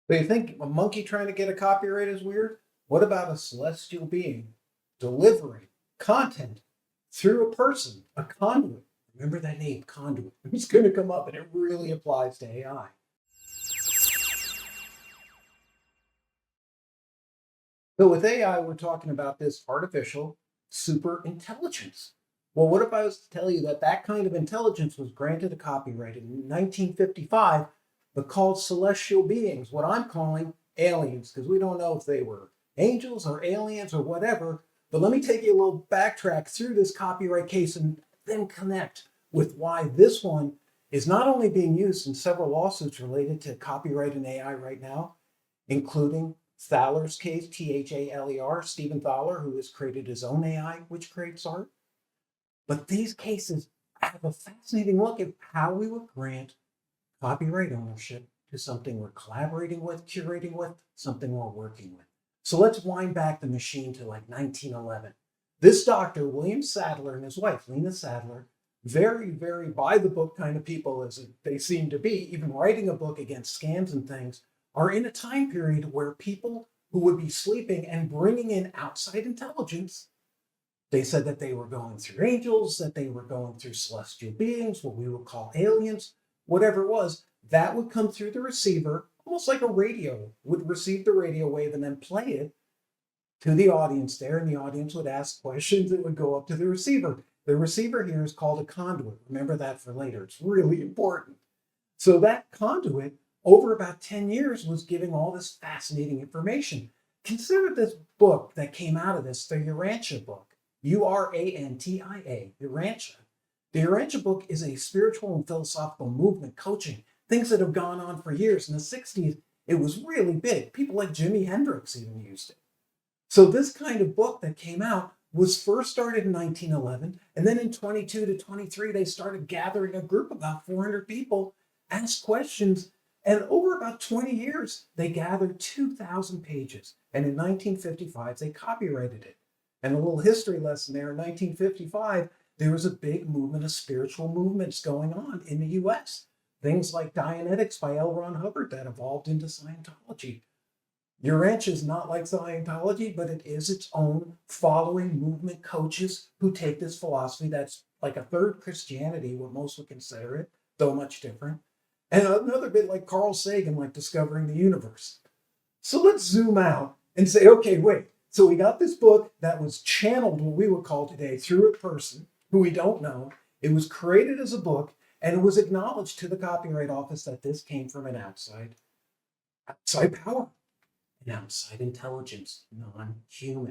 So you think a monkey trying to get a copyright is weird? What about a celestial being delivering content through a person, a conduit? Remember that name, conduit. It's going to come up, and it really applies to AI. So with AI, we're talking about this artificial super intelligence. Well, what if I was to tell you that that kind of intelligence was granted a copyright in 1955, but called celestial beings, what I'm calling aliens, because we don't know if they were angels or aliens or whatever. But let me take you a little backtrack through this copyright case and then connect with why this one is not only being used in several lawsuits related to copyright and AI right now, including Thaler's case, Thaler, Stephen Thaler, who has created his own AI, which creates art. But these cases have a fascinating look at how we would grant copyright ownership to something we're collaborating with, curating with, something we're working with. So let's wind back the machine to like 1911. This doctor, William Sadler, and his wife, Lena Sadler, very, very by the book kind of people as they seem to be, even writing a book against scams and things, are in a time period where people who would be sleeping and bringing in outside intelligence, they said that they were going through angels, that they were going through celestial beings, what we would call aliens, whatever it was, that would come through the receiver, almost like a radio, would receive the radio wave and then play it to the audience there, and the audience would ask questions that would go up to the receiver. The receiver here is called a conduit. Remember that for later. It's really important. So that conduit, over about 10 years, was giving all this fascinating information. Consider this book that came out of this, the Urantia book. Urantia, Urantia. The Urantia book is a spiritual and philosophical movement coaching, things that have gone on for years. In the 60s, it was really big. People like Jimi Hendrix even used it. So this kind of book that came out was first started in 1911, and then in 22 to 23, they started gathering a group, about 400 people, asked questions, and over about 20 years, they gathered 2,000 pages. And in 1955, they copyrighted it. And a little history lesson there, in 1955, there was a big movement of spiritual movements going on in the US. Things like Dianetics by L. Ron Hubbard that evolved into Scientology. Urantia is not like Scientology, but it is its own following movement coaches who take this philosophy that's like a third Christianity, what most would consider it, though much different. And another bit like Carl Sagan, like discovering the universe. So let's zoom out and say, okay, wait. So we got this book that was channeled, what we would call today, through a person who we don't know. It was created as a book, and it was acknowledged to the Copyright Office that this came from an outside power, an outside intelligence, non-human.